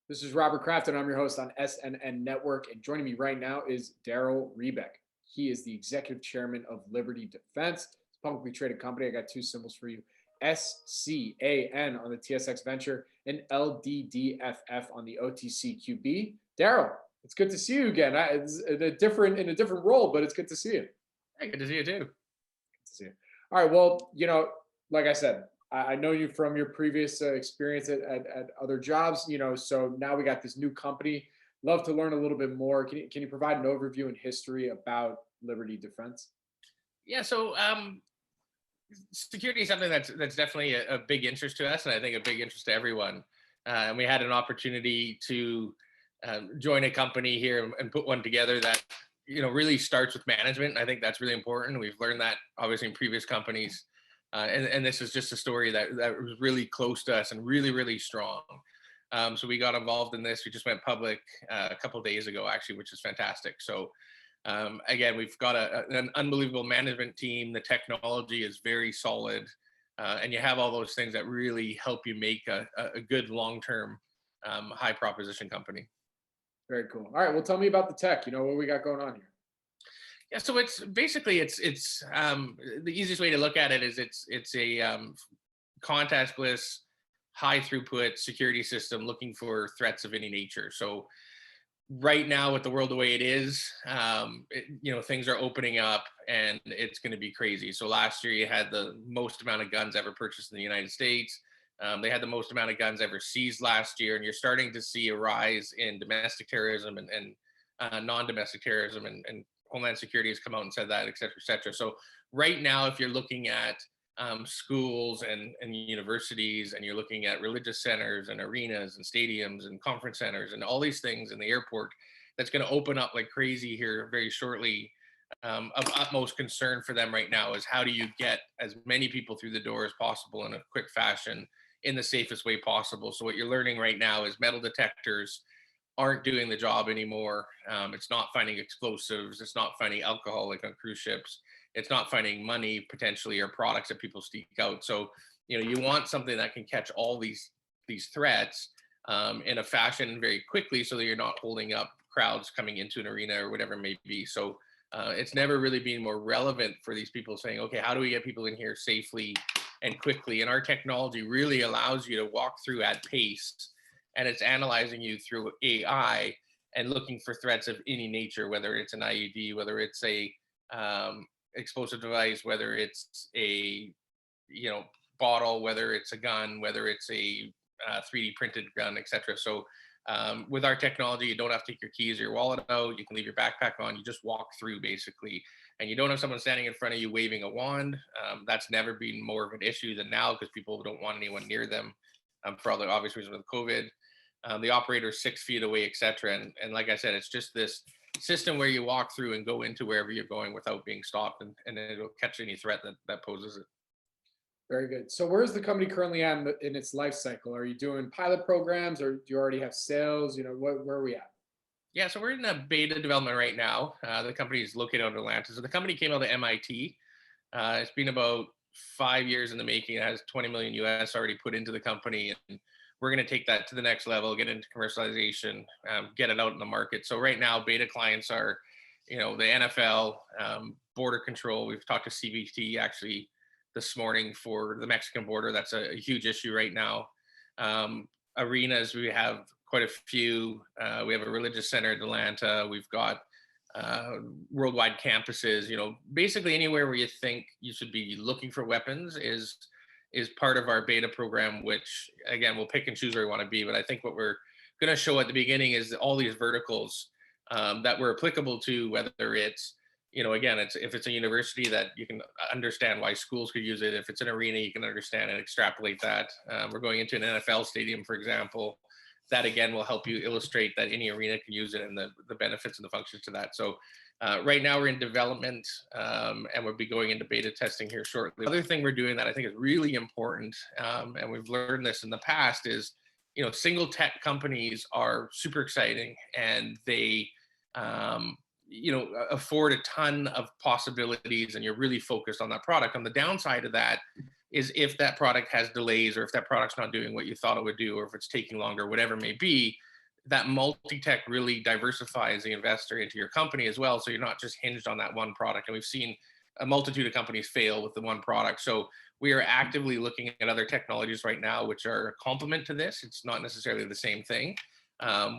This is Robert Kraft, and I'm your host on SNN Network. And joining me right now is Daryl Rebeck. He is the executive chairman of Liberty Defense. It's a publicly traded company. I got two symbols for you: SCAN on the TSX Venture and LDDFF on the OTCQB. Daryl, it's good to see you again. It's in a different role, but it's good to see you. Hey, good to see you too. Good to see you. All right. Well, like I said, I know you from your previous experience at other jobs, so now we got this new company. Love to learn a little bit more. Can you provide an overview and history about Liberty Defense? Yeah, so security is something that's definitely a big interest to us, and I think a big interest to everyone. And we had an opportunity to join a company here and put one together that really starts with management. I think that's really important. We've learned that obviously in previous companies. And this is just a story that was really close to us and really, really strong. So we got involved in this. We just went public a couple of days ago, actually, which is fantastic. So again, we've got an unbelievable management team. The technology is very solid. And you have all those things that really help you make a good long-term high proposition company. Very cool. All right. Well, tell me about the tech. What we got going on here. Yeah, so it's basically the easiest way to look at it is it's a contactless, high throughput security system looking for threats of any nature. So right now, with the world the way it is, things are opening up and it's going to be crazy. So last year you had the most amount of guns ever purchased in the United States. They had the most amount of guns ever seized last year, and you're starting to see a rise in domestic terrorism and non-domestic terrorism and Homeland Security has come out and said that, et cetera, et cetera. So right now, if you're looking at schools and universities, and you're looking at religious centers and arenas and stadiums and conference centers and all these things in the airport, that's going to open up like crazy here very shortly. Of utmost concern for them right now is how do you get as many people through the door as possible in a quick fashion in the safest way possible. So what you're learning right now is metal detectors aren't doing the job anymore. It's not finding explosives. It's not finding alcohol like on cruise ships. It's not finding money potentially or products that people seek out. So, you want something that can catch all these threats in a fashion very quickly so that you're not holding up crowds coming into an arena or whatever it may be. So it's never really been more relevant for these people saying, okay, how do we get people in here safely and quickly? And our technology really allows you to walk through at pace, and it's analyzing you through AI and looking for threats of any nature, whether it's an IED, whether it's a explosive device, whether it's a bottle, whether it's a gun, whether it's a 3D printed gun, etc. So with our technology, you don't have to take your keys or your wallet out. You can leave your backpack on. You just walk through basically, and you don't have someone standing in front of you waving a wand. That's never been more of an issue than now because people don't want anyone near them for all the obvious reasons with COVID. The operator is 6 feet away, etc. And like I said, it's just this system where you walk through and go into wherever you're going without being stopped, and it'll catch any threat that poses it. Very good. So where's the company currently at in its life cycle? Are you doing pilot programs, or do you already have sales? Where are we at? Yeah, so we're in a beta development right now. The company is located out in Atlanta. So the company came out of MIT. It's been about 5 years in the making. It has 20 million US already put into the company, and we're going to take that to the next level, get into commercialization, get it out in the market. So right now, beta clients are, the NFL, border control. We've talked to CBT actually this morning for the Mexican border. That's a huge issue right now. Arenas, we have quite a few. We have a religious center in Atlanta. We've got worldwide campuses. Basically anywhere where you think you should be looking for weapons is part of our beta program, which again, we'll pick and choose where we want to be. But I think what we're going to show at the beginning is all these verticals that we're applicable to, whether it's, again, if it's a university, that you can understand why schools could use it. If it's an arena, you can understand and extrapolate that. We're going into an NFL stadium, for example. That again will help you illustrate that any arena can use it and the benefits and the functions to that. So right now we're in development and we'll be going into beta testing here shortly. The other thing we're doing that I think is really important, and we've learned this in the past, is single tech companies are super exciting, and they afford a ton of possibilities, and you're really focused on that product. On the downside of that is if that product has delays, or if that product's not doing what you thought it would do, or if it's taking longer, whatever it may be, that multi-tech really diversifies the investor into your company as well. So you're not just hinged on that one product. And we've seen a multitude of companies fail with the one product. So we are actively looking at other technologies right now, which are a complement to this. It's not necessarily the same thing.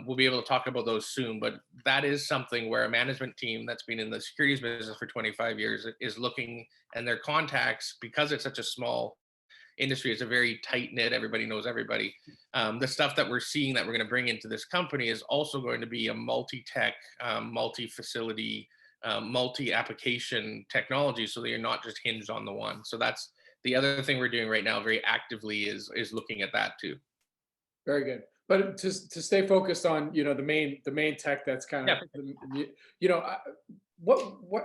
We'll be able to talk about those soon, but that is something where a management team that's been in the securities business for 25 years is looking, and their contacts, because it's such a small industry, it's a very tight knit, everybody knows everybody. The stuff that we're seeing that we're going to bring into this company is also going to be a multi-tech, multi-facility, multi-application technology, so that you're not just hinged on the one. So that's the other thing we're doing right now very actively, is looking at that too. Very good. But to stay focused on, the main tech that's kind of,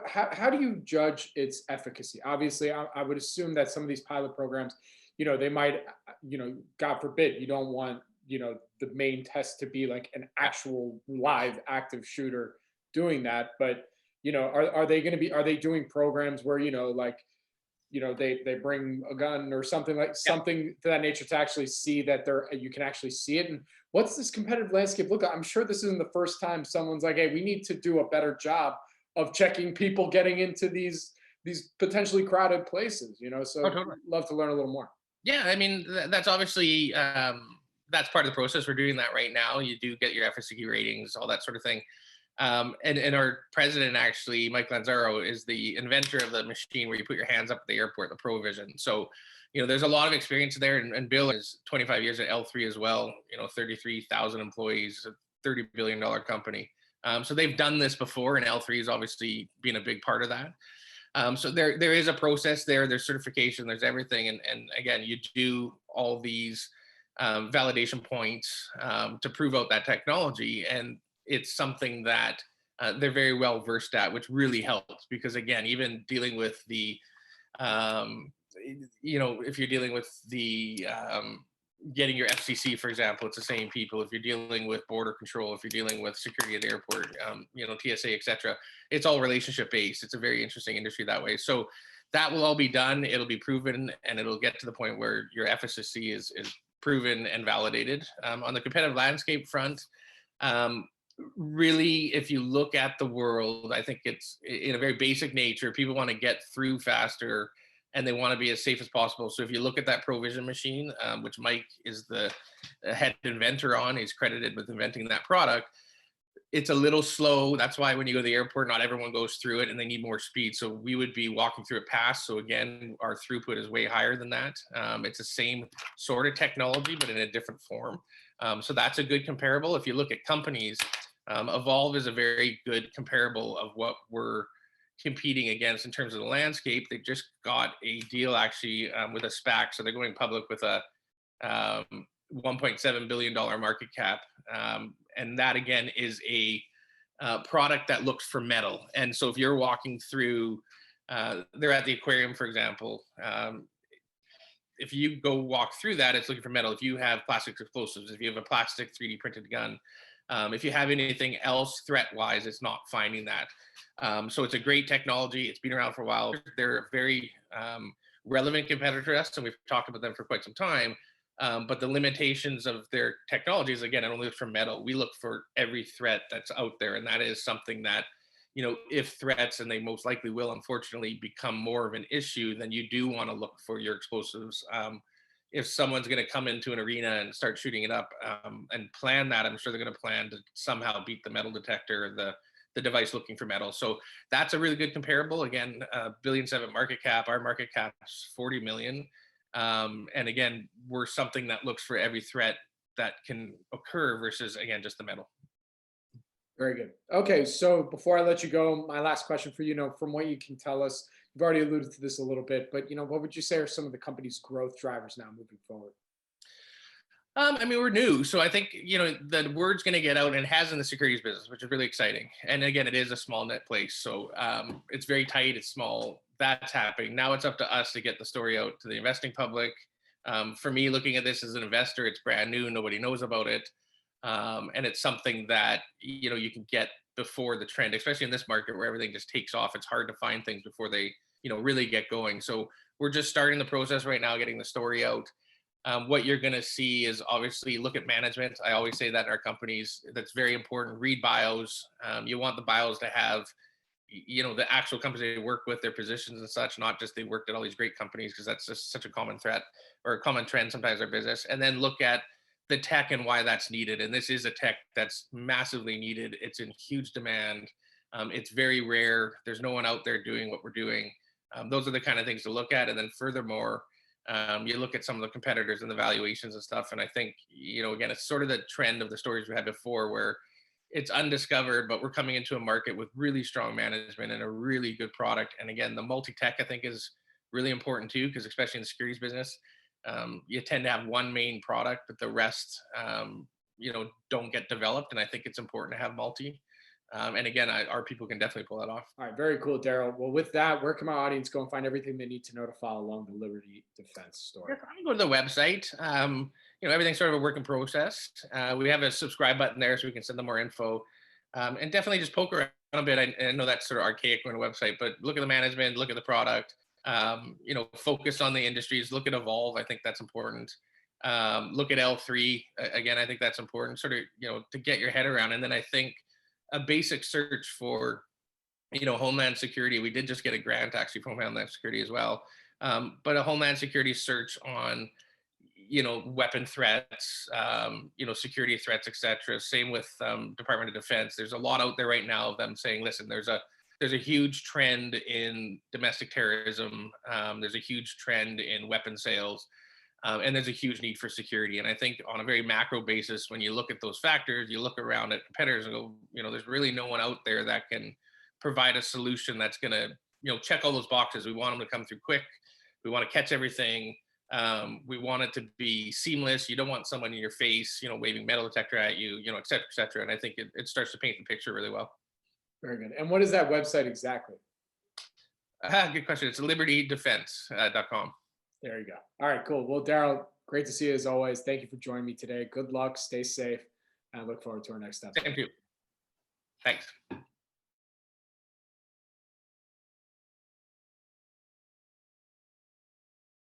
how do you judge its efficacy? Obviously, I would assume that some of these pilot programs, they might, God forbid, you don't want, the main test to be like an actual live active shooter doing that. But, are they doing programs where, they bring a gun or something something to that nature to actually see that you can actually see it? And what's this competitive landscape look like? I'm sure this isn't the first time someone's like, hey, we need to do a better job of checking people getting into these potentially crowded places, so Totally. love to learn a little more. Yeah, I mean, that's obviously, that's part of the process. We're doing that right now. You do get your efficacy ratings, all that sort of thing. And our president, actually, Mike Lanzaro, is the inventor of the machine where you put your hands up at the airport, the ProVision. So, there's a lot of experience there. And Bill is 25 years at L3 as well, 33,000 employees, a $30 billion company. So they've done this before, and L3 has obviously been a big part of that. So there is a process there. There's certification, there's everything. And again, you do all these validation points to prove out that technology. And it's something that they're very well versed at, which really helps, because again, even dealing with the, if you're dealing with the getting your FCC, for example, it's the same people. If you're dealing with border control, if you're dealing with security at the airport, TSA, etc., it's all relationship based. It's a very interesting industry that way. So that will all be done. It'll be proven, and it'll get to the point where your efficacy is proven and validated. On the competitive landscape front, really, if you look at the world, I think it's in a very basic nature. People want to get through faster, and they want to be as safe as possible. So if you look at that ProVision machine, which Mike is the head inventor on, he's credited with inventing that product. It's a little slow. That's why when you go to the airport, not everyone goes through it, and they need more speed. So we would be walking through it past. So again, our throughput is way higher than that. It's the same sort of technology, but in a different form. So that's a good comparable. If you look at companies, Evolve is a very good comparable of what we're competing against in terms of the landscape. They just got a deal actually with a SPAC. So they're going public with a $1.7 billion market cap. And that again is a product that looks for metal. And so if you're walking through, they're at the aquarium, for example, if you go walk through that, it's looking for metal. If you have plastic explosives, if you have a plastic 3D printed gun, if you have anything else threat-wise, it's not finding that. So it's a great technology. It's been around for a while. They're a very relevant competitor to us, and we've talked about them for quite some time. But the limitations of their technologies, again, I don't look for metal. We look for every threat that's out there, and that is something that, if threats, and they most likely will, unfortunately, become more of an issue, then you do want to look for your explosives. If someone's going to come into an arena and start shooting it up and plan that, I'm sure they're going to plan to somehow beat the metal detector or the device looking for metal. So that's a really good comparable. Again, $1.7 billion market cap. Our market cap is 40 million. And again, we're something that looks for every threat that can occur versus, again, just the metal. Very good. Okay, so before I let you go, my last question for you, from what you can tell us, you've already alluded to this a little bit, but what would you say are some of the company's growth drivers now moving forward? I mean, we're new, so I think the word's going to get out, and it has in the securities business, which is really exciting. And again, it is a small net place, so it's very tight, it's small. That's happening. Now it's up to us to get the story out to the investing public. For me, looking at this as an investor, it's brand new, nobody knows about it, and it's something that you can get before the trend, especially in this market where everything just takes off. It's hard to find things before they really get going. So we're just starting the process right now, getting the story out. What you're going to see is obviously look at management. I always say that in our companies, that's very important. Read bios. You want the bios to have, the actual companies they work with, their positions and such, not just they worked at all these great companies, because that's just such a common threat or a common trend sometimes in our business. And then look at the tech and why that's needed. And this is a tech that's massively needed. It's in huge demand. It's very rare. There's no one out there doing what we're doing. Those are the kind of things to look at. And then furthermore, you look at some of the competitors and the valuations and stuff. And I think, again, it's sort of the trend of the stories we had before, where it's undiscovered, but we're coming into a market with really strong management and a really good product. And again, the multi-tech, I think, is really important too, because especially in the securities business, you tend to have one main product, but the rest, don't get developed. And I think it's important to have multi. And again, our people can definitely pull that off. All right, very cool, Daryl. Well, with that, where can my audience go and find everything they need to know to follow along the Liberty Defense story? I go to the website. Everything's sort of a work in process. We have a subscribe button there, so we can send them more info. And definitely just poke around a bit. I know that's sort of archaic on a website, but look at the management, look at the product. Focus on the industries. Look at Evolve. I think that's important. Look at L3. Again, I think that's important. Sort of, to get your head around. And then I think a basic search for, Homeland Security. We did just get a grant actually from Homeland Security as well. But a Homeland Security search on, weapon threats, security threats, etc. Same with Department of Defense. There's a lot out there right now of them saying, listen, there's a huge trend in domestic terrorism. There's a huge trend in weapon sales. And there's a huge need for security. And I think on a very macro basis, when you look at those factors, you look around at competitors and go, there's really no one out there that can provide a solution that's going to, check all those boxes. We want them to come through quick. We want to catch everything. We want it to be seamless. You don't want someone in your face, waving metal detector at you, et cetera, et cetera. And I think it starts to paint the picture really well. Very good. And what is that website exactly? Good question. It's libertydefense.com. There you go. All right, cool. Well, Daryl, great to see you as always. Thank you for joining me today. Good luck. Stay safe. And I look forward to our next episode. Thank you. Thanks.